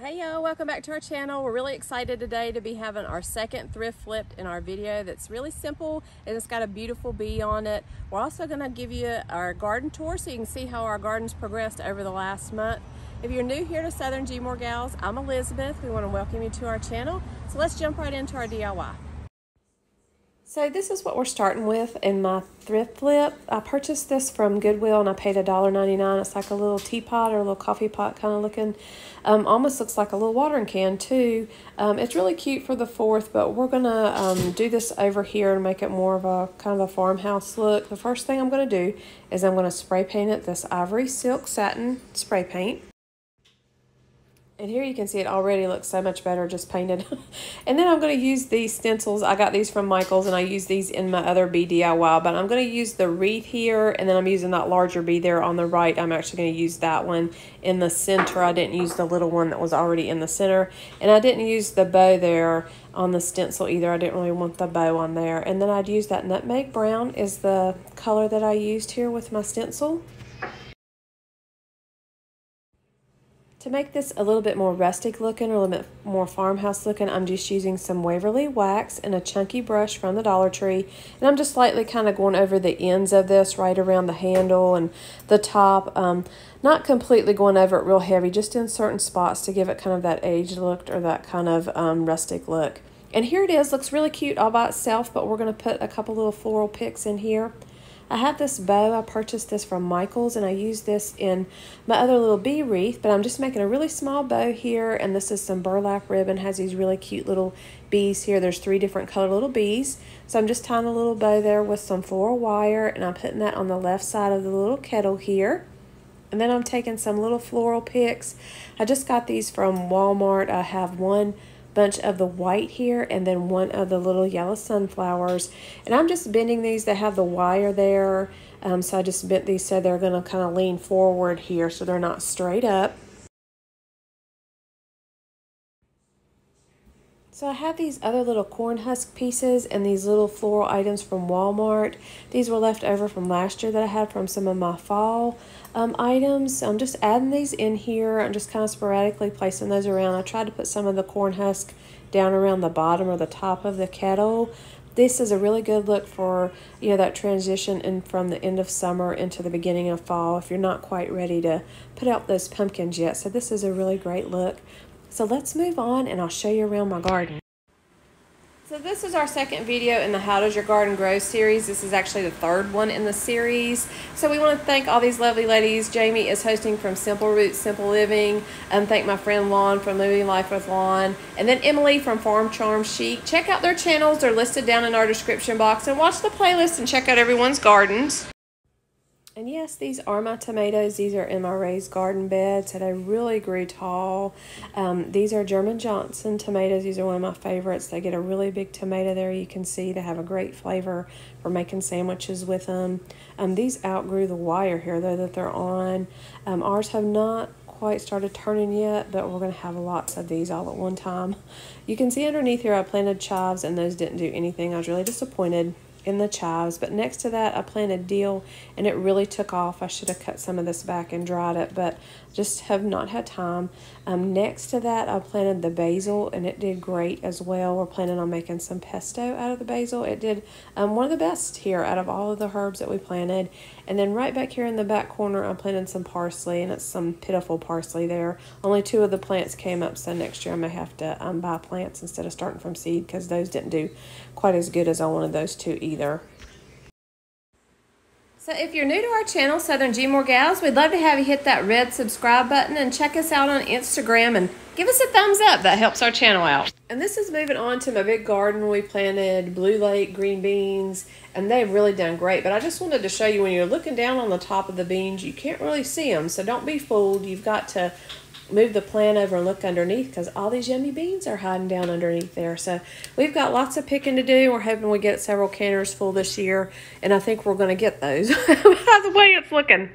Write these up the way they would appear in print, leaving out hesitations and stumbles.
Hey y'all, welcome back to our channel. We're really excited today to be having our second thrift flip in our video that's really simple and it's got a beautiful bee on it. We're also going to give you our garden tour so you can see how our garden's progressed over the last month. If you're new here to Southern Gals, I'm Elizabeth. We want to welcome you to our channel. So let's jump right into our DIY. So this is what we're starting with in my thrift flip. I purchased this from Goodwill and I paid $1.99. It's like a little teapot or a little coffee pot kind of looking. Almost looks like a little watering can too. It's really cute for the 4th, but we're gonna do this over here and make it more of a kind of a farmhouse look. The first thing I'm gonna do is I'm gonna spray paint it this ivory silk satin spray paint. And here you can see it already looks so much better just painted. And then I'm going to use these stencils. I got these from Michael's and I use these in my other bee DIY. But I'm going to use the wreath here and then I'm using that larger bee there on the right. I'm actually going to use that one in the center. I didn't use the little one that was already in the center. And I didn't use the bow there on the stencil either. I didn't really want the bow on there. And then I'd use that nutmeg brown is the color that I used here with my stencil. To make this a little bit more rustic looking or a little bit more farmhouse looking, I'm just using some Waverly wax and a chunky brush from the Dollar Tree. And I'm just slightly kind of going over the ends of this right around the handle and the top. Not completely going over it real heavy, just in certain spots to give it kind of that aged look or that kind of rustic look. And here it is, looks really cute all by itself, but we're going to put a couple little floral picks in here. I have this bow. I purchased this from Michael's and I use this in my other little bee wreath, but I'm just making a really small bow here, and this is some burlap ribbon. It has these really cute little bees here. There's 3 different colored little bees. So I'm just tying a little bow there with some floral wire, and I'm putting that on the left side of the little kettle here. And then I'm taking some little floral picks. I just got these from Walmart. I have one bunch of the white here and then one of the little yellow sunflowers, and I'm just bending these. They have the wire there, so I just bent these so they're going to kind of lean forward here so they're not straight up. So I have these other little corn husk pieces and these little floral items from Walmart. These were left over from last year that I had from some of my fall items. So I'm just adding these in here. I'm just kind of sporadically placing those around. I tried to put some of the corn husk down around the bottom or the top of the kettle. This is a really good look for, you know, that transition in from the end of summer into the beginning of fall if you're not quite ready to put out those pumpkins yet. So this is a really great look. So let's move on and I'll show you around my garden. So this is our second video in the How Does Your Garden Grow series. This is actually the 3rd one in the series. So we want to thank all these lovely ladies. Jamie is hosting from Simple Roots, Simple Living. Thank my friend Lon from Living Life with Lon. And then Emily from Farm Charm Chic. Check out their channels. They're listed down in our description box. And watch the playlist and check out everyone's gardens. And yes, these are my tomatoes. These are in my raised garden beds that I really grew tall. These are German Johnson tomatoes. These are one of my favorites. They get a really big tomato there. You can see they have a great flavor for making sandwiches with them. These outgrew the wire here though that they're on. Ours have not quite started turning yet, but we're going to have lots of these all at one time. You can see underneath here I planted chives and those didn't do anything. I was really disappointed in the chives, but next to that I planted dill and it really took off. I should have cut some of this back and dried it, but just have not had time. Next to that I planted the basil and it did great as well. We're planning on making some pesto out of the basil. It did one of the best here out of all of the herbs that we planted. And then right back here in the back corner I planted some parsley, and it's some pitiful parsley there. Only 2 of the plants came up, so next year I may have to buy plants instead of starting from seed because those didn't do quite as good as I wanted those to either. So if you're new to our channel, Southern Gals, we'd love to have you hit that red subscribe button and check us out on Instagram and give us a thumbs up. That helps our channel out. And this is moving on to my big garden. We planted Blue Lake green beans and they've really done great. But I just wanted to show you, when you're looking down on the top of the beans, you can't really see them. So don't be fooled. You've got to move the plant over and look underneath because all these yummy beans are hiding down underneath there. So we've got lots of picking to do. We're hoping we get several canners full this year, and I think we're going to get those by the way it's looking.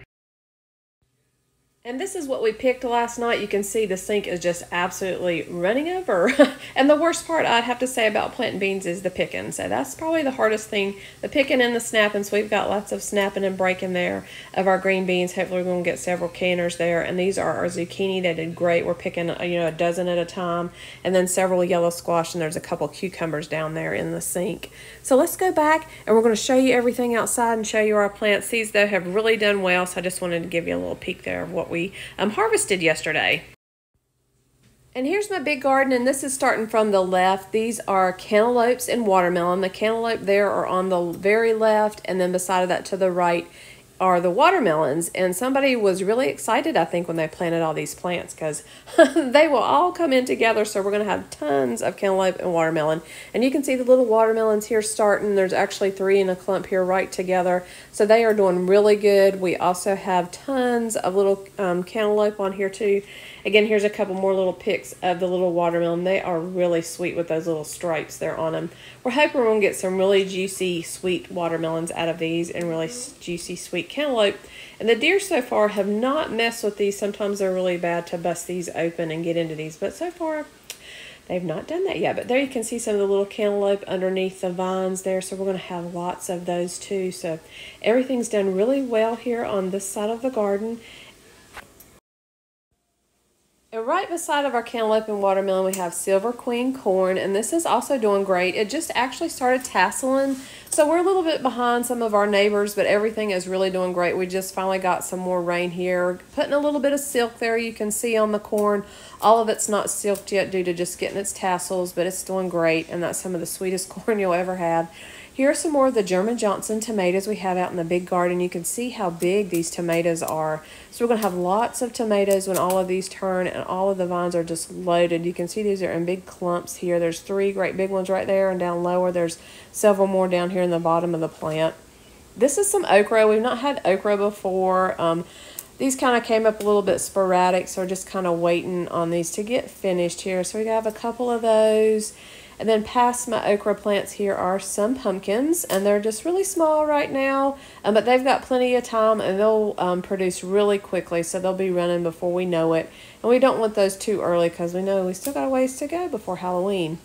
And this is what we picked last night. You can see the sink is just absolutely running over. And the worst part I'd have to say about planting beans is the picking. So that's probably the hardest thing, the picking and the snapping. So we've got lots of snapping and breaking there of our green beans. Hopefully we're going to get several canners there. And these are our zucchini. They did great. We're picking, a dozen at a time. And then several yellow squash, and there's a couple cucumbers down there in the sink. So let's go back and we're going to show you everything outside and show you our plants. These though have really done well. So I just wanted to give you a little peek there of what we harvested yesterday. And here's my big garden, and this is starting from the left. These are cantaloupes and watermelon. The cantaloupe there are on the very left, and then beside of that to the right are the watermelons. And somebody was really excited, I think, when they planted all these plants, because they will all come in together. So we're going to have tons of cantaloupe and watermelon. And you can see the little watermelons here starting. There's actually 3 in a clump here right together. So they are doing really good. We also have tons of little cantaloupe on here too. Again, here's a couple more little pics of the little watermelon. They are really sweet with those little stripes there on them. We're hoping we're going to get some really juicy, sweet watermelons out of these, and really juicy, sweet cantaloupe. And the deer so far have not messed with these. Sometimes they're really bad to bust these open and get into these, but so far they've not done that yet. But there you can see some of the little cantaloupe underneath the vines there. So we're going to have lots of those too. So everything's done really well here on this side of the garden. And right beside of our cantaloupe and watermelon, we have Silver Queen corn, and this is also doing great. It just actually started tasseling, so we're a little bit behind some of our neighbors, but everything is really doing great. We just finally got some more rain here. Putting a little bit of silk there, you can see on the corn. All of it's not silked yet due to just getting its tassels, but it's doing great, and that's some of the sweetest corn you'll ever have. Here are some more of the German Johnson tomatoes we have out in the big garden. You can see how big these tomatoes are. So we're going to have lots of tomatoes when all of these turn, and all of the vines are just loaded. You can see these are in big clumps here. There's 3 great big ones right there, and down lower there's several more down here in the bottom of the plant. This is some okra. We've not had okra before. These kind of came up a little bit sporadic, so we're just kind of waiting on these to get finished here. So we have a couple of those. And then past my okra plants here are some pumpkins, and they're just really small right now, but they've got plenty of time, and they'll produce really quickly, so they'll be running before we know it. And we don't want those too early because we know we still got a ways to go before Halloween.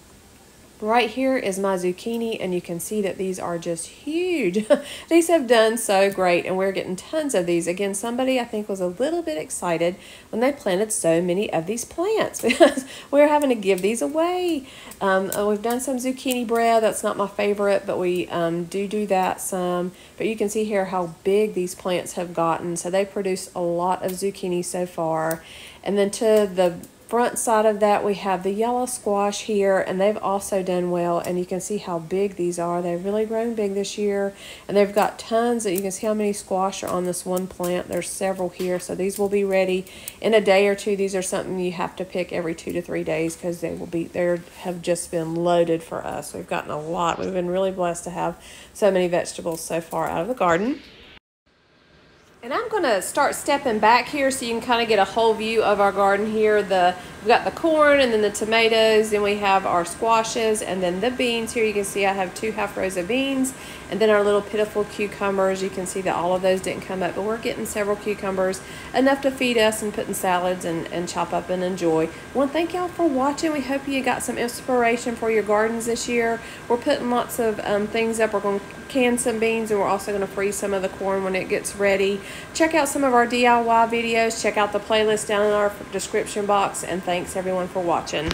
Right here is my zucchini, and you can see that these are just huge. These have done so great, and we're getting tons of these. Again, somebody I think was a little bit excited when they planted so many of these plants because we're having to give these away. We've done some zucchini bread. That's not my favorite, but we do that some. But you can see here how big these plants have gotten. So they produce a lot of zucchini so far. And then to the front side of that, we have the yellow squash here, and they've also done well, and you can see how big these are. They've really grown big this year, and they've got tons. You can see how many squash are on this one plant. There's several here, so these will be ready in a day or two. These are something you have to pick every 2 to 3 days because they have just been loaded for us. We've gotten a lot. We've been really blessed to have so many vegetables so far out of the garden. And I'm going to start stepping back here so you can kind of get a whole view of our garden here. We've got the corn, and then the tomatoes, then we have our squashes, and then the beans here. You can see I have 2 half rows of beans, and then our little pitiful cucumbers. You can see that all of those didn't come up, but we're getting several cucumbers, enough to feed us and put in salads and chop up and enjoy. I want to thank y'all for watching. We hope you got some inspiration for your gardens this year. We're putting lots of things up. We're going to can some beans, and we're also going to freeze some of the corn when it gets ready. Check out some of our DIY videos. Check out the playlist down in our description box, and thanks everyone for watching.